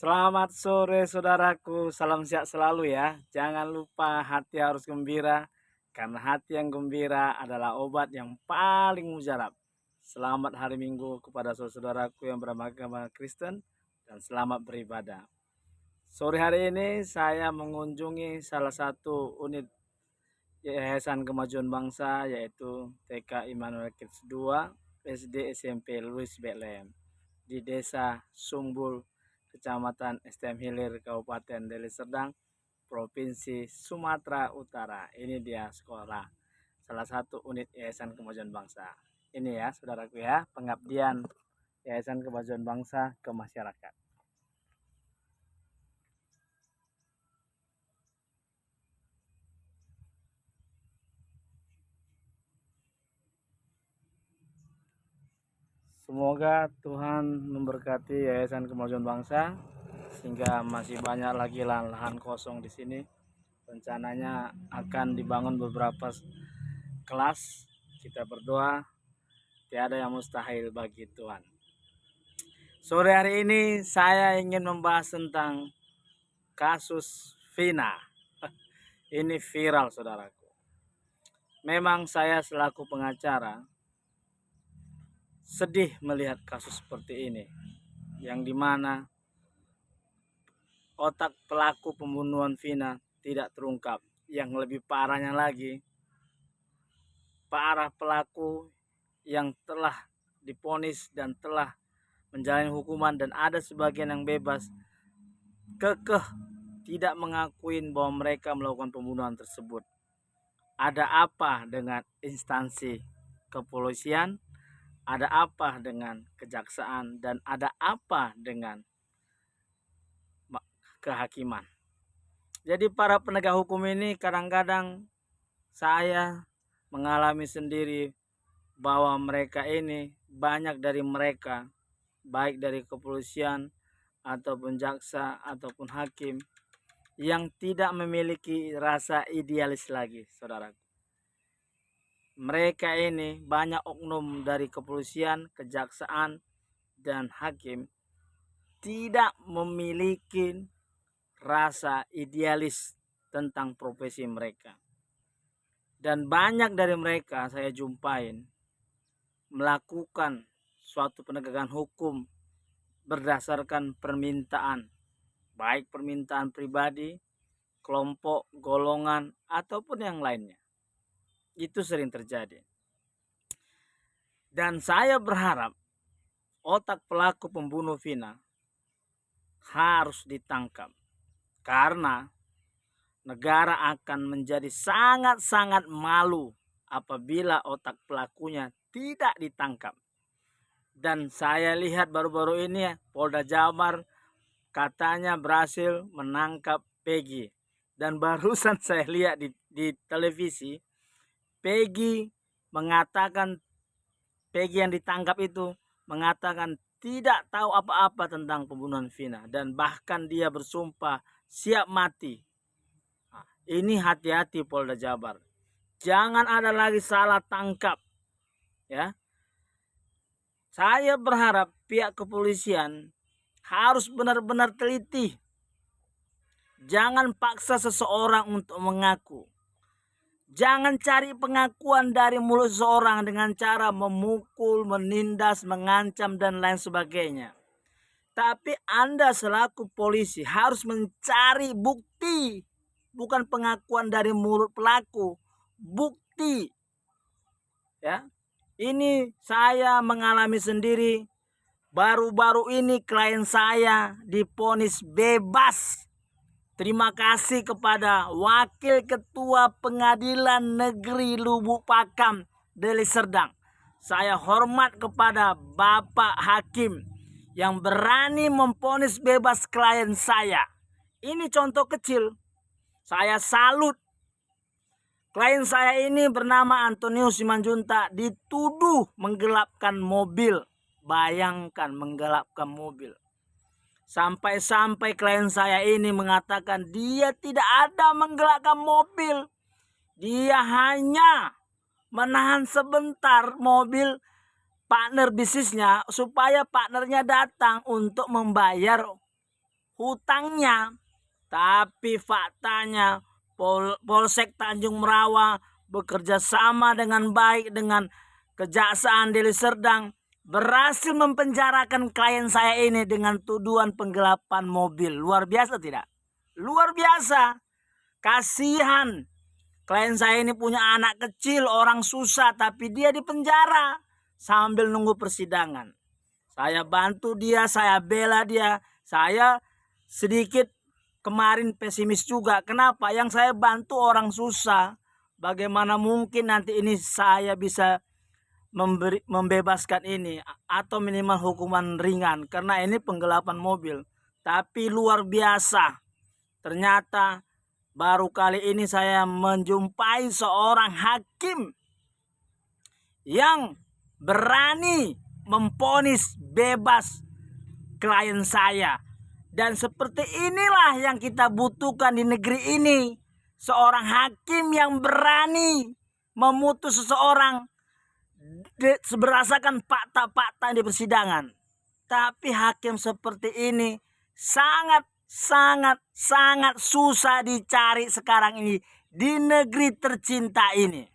Selamat sore saudaraku, salam sehat selalu ya. Jangan lupa hati harus gembira, karena hati yang gembira adalah obat yang paling mujarab. Selamat hari Minggu kepada saudaraku yang beragama Kristen dan selamat beribadah. Sore hari ini saya mengunjungi salah satu unit Yayasan Kemajuan Bangsa yaitu TK Immanuel Kids 2 SD SMP Louis Bethlehem di Desa Sumbul, Kecamatan STM Hilir, Kabupaten Deli Serdang, Provinsi Sumatera Utara. Ini dia sekolah, salah satu unit Yayasan Kemajuan Bangsa. Ini ya saudaraku ya, pengabdian Yayasan Kemajuan Bangsa ke masyarakat. Semoga Tuhan memberkati Yayasan Kemajuan Bangsa sehingga masih banyak lagi lahan kosong di sini. Rencananya akan dibangun beberapa kelas. Kita berdoa, tiada yang mustahil bagi Tuhan. Sore hari ini saya ingin membahas tentang kasus Vina. Ini viral saudaraku. Memang saya selaku pengacara sedih melihat kasus seperti ini, yang dimana otak pelaku pembunuhan Vina tidak terungkap. Yang lebih parahnya lagi, parah pelaku yang telah diponis dan telah menjalani hukuman dan ada sebagian yang bebas kekeh tidak mengakuin bahwa mereka melakukan pembunuhan tersebut. Ada apa dengan instansi kepolisian? Ada apa dengan kejaksaan? Dan ada apa dengan kehakiman? Jadi para penegak hukum ini kadang-kadang saya mengalami sendiri bahwa mereka ini, banyak dari mereka, baik dari kepolisian ataupun jaksa ataupun hakim, yang tidak memiliki rasa idealis lagi, saudara. Mereka ini banyak oknum dari kepolisian, kejaksaan, dan hakim tidak memiliki rasa idealis tentang profesi mereka. Dan banyak dari mereka saya jumpain melakukan suatu penegakan hukum berdasarkan permintaan, baik permintaan pribadi, kelompok, golongan, ataupun yang lainnya. Itu sering terjadi. Dan saya berharap otak pelaku pembunuh Vina harus ditangkap, karena negara akan menjadi sangat-sangat malu apabila otak pelakunya tidak ditangkap. Dan saya lihat baru-baru ini Polda Jabar katanya berhasil menangkap Peggy. Dan barusan saya lihat di televisi, Peggy mengatakan, Peggy yang ditangkap itu mengatakan tidak tahu apa-apa tentang pembunuhan Vina. Dan bahkan dia bersumpah siap mati. Nah, ini hati-hati Polda Jabar. Jangan ada lagi salah tangkap. Ya. Saya berharap pihak kepolisian harus benar-benar teliti. Jangan paksa seseorang untuk mengaku. Jangan cari pengakuan dari mulut seseorang dengan cara memukul, menindas, mengancam, dan lain sebagainya. Tapi Anda selaku polisi harus mencari bukti. Bukan pengakuan dari mulut pelaku. Bukti. Ya. Ini saya mengalami sendiri. Baru-baru ini klien saya diponis bebas. Terima kasih kepada Wakil Ketua Pengadilan Negeri Lubuk Pakam, Deli Serdang. Saya hormat kepada Bapak Hakim yang berani memponis bebas klien saya. Ini contoh kecil. Saya salut. Klien saya ini bernama Antonius Simanjuntak dituduh menggelapkan mobil. Bayangkan menggelapkan mobil. Sampai-sampai klien saya ini mengatakan dia tidak ada menggelapkan mobil. Dia hanya menahan sebentar mobil partner bisnisnya supaya partnernya datang untuk membayar hutangnya. Tapi faktanya Polsek Tanjung Merawa bekerja sama dengan baik dengan Kejaksaan Deli Serdang berhasil mempenjarakan klien saya ini dengan tuduhan penggelapan mobil. Luar biasa tidak? Luar biasa. Kasihan. Klien saya ini punya anak kecil, orang susah, tapi dia dipenjara sambil nunggu persidangan. Saya bantu dia, saya bela dia. Saya sedikit kemarin pesimis juga. Kenapa? Yang saya bantu orang susah. Bagaimana mungkin nanti ini saya bisa membebaskan ini atau minimal hukuman ringan karena ini penggelapan mobil. Tapi luar biasa. Ternyata baru kali ini saya menjumpai seorang hakim yang berani memvonis bebas klien saya. Dan seperti inilah yang kita butuhkan di negeri ini. Seorang hakim yang berani memutus seseorang berdasarkan fakta-fakta di persidangan. Tapi hakim seperti ini sangat susah dicari sekarang ini di negeri tercinta ini.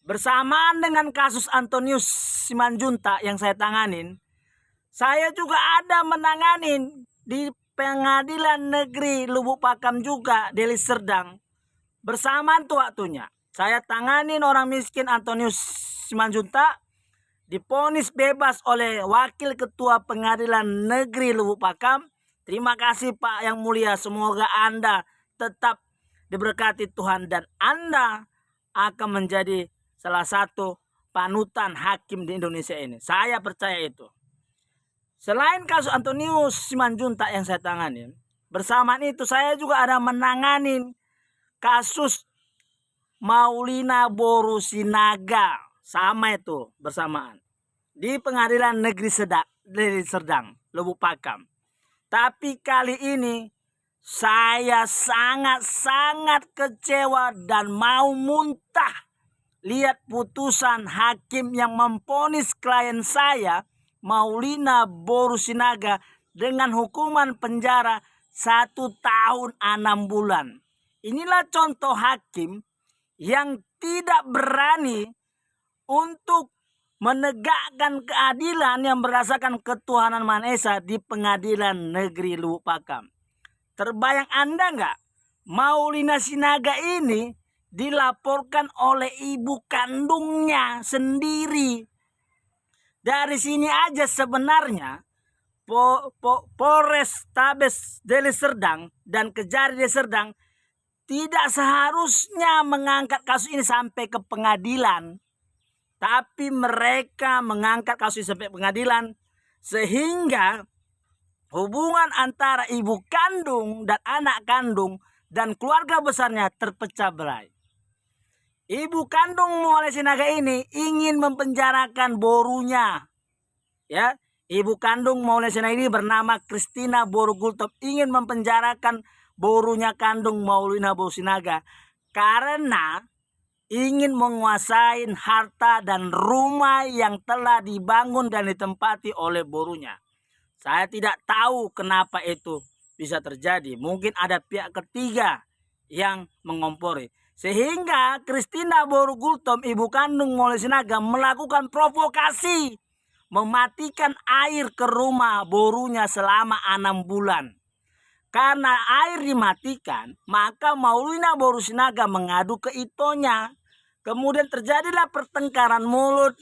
Bersamaan dengan kasus Antonius Simanjuntak yang saya tanganin, saya juga ada menanganin di Pengadilan Negeri Lubuk Pakam juga, Deli Serdang. Bersamaan tuh waktunya. Saya tanganin orang miskin Antonius Simanjuntak divonis bebas oleh Wakil Ketua Pengadilan Negeri Lubuk Pakam. Terima kasih Pak yang mulia. Semoga Anda tetap diberkati Tuhan dan Anda akan menjadi salah satu panutan hakim di Indonesia ini. Saya percaya itu. Selain kasus Antonius Simanjuntak yang saya tanganin, bersamaan itu saya juga ada menanganin kasus Maulina Borusinaga. Sama itu bersamaan. Di Pengadilan Negeri Serdang, Lubuk Pakam. Tapi kali ini saya sangat kecewa dan mau muntah lihat putusan hakim yang memvonis klien saya Maulina Borusinaga dengan hukuman penjara 1 tahun 6 bulan. Inilah contoh hakim yang tidak berani untuk menegakkan keadilan yang berdasarkan ketuhanan Maha Esa di Pengadilan Negeri Lubuk Pakam. Terbayang Anda nggak? Maulina Sinaga ini dilaporkan oleh ibu kandungnya sendiri. Dari sini aja sebenarnya Polrestabes Deli Serdang dan Kejari Deli Serdang tidak seharusnya mengangkat kasus ini sampai ke pengadilan. Tapi mereka mengangkat kasus ini sampai pengadilan sehingga hubungan antara ibu kandung dan anak kandung dan keluarga besarnya terpecah belah. Ibu kandung Maulina Sinaga ini ingin mempenjarakan borunya. Ya, ibu kandung Maulina Sinaga ini bernama Christina Borugultom ingin mempenjarakan borunya kandung Maulina Borusinaga karena ingin menguasai harta dan rumah yang telah dibangun dan ditempati oleh borunya. Saya tidak tahu kenapa itu bisa terjadi. Mungkin ada pihak ketiga yang mengompori. Sehingga Christina Borugultom, ibu kandung Maulina Sinaga, melakukan provokasi mematikan air ke rumah borunya selama 6 bulan. Karena air dimatikan, maka Maulina Borusinaga mengadu ke itonya. Kemudian terjadilah pertengkaran mulut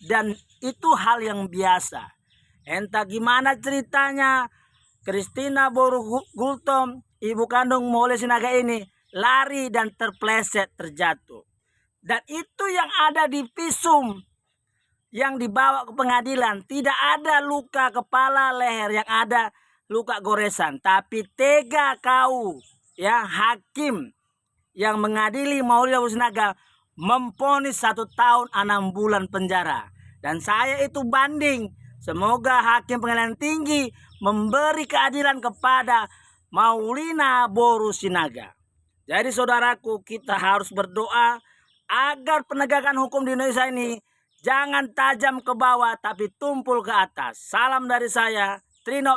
dan itu hal yang biasa. Entah gimana ceritanya, Christina Borugultom, ibu kandung Maulina Sinaga ini lari dan terpleset terjatuh. Dan itu yang ada di visum yang dibawa ke pengadilan. Tidak ada luka kepala, leher, yang ada luka goresan. Tapi tega kau ya hakim yang mengadili Maulina Borusinaga memvonis 1 tahun 6 bulan penjara. Dan saya itu banding. Semoga hakim pengadilan tinggi memberi keadilan kepada Maulina Borusinaga. Jadi saudaraku, kita harus berdoa agar penegakan hukum di Indonesia ini jangan tajam ke bawah tapi tumpul ke atas. Salam dari saya, Trino.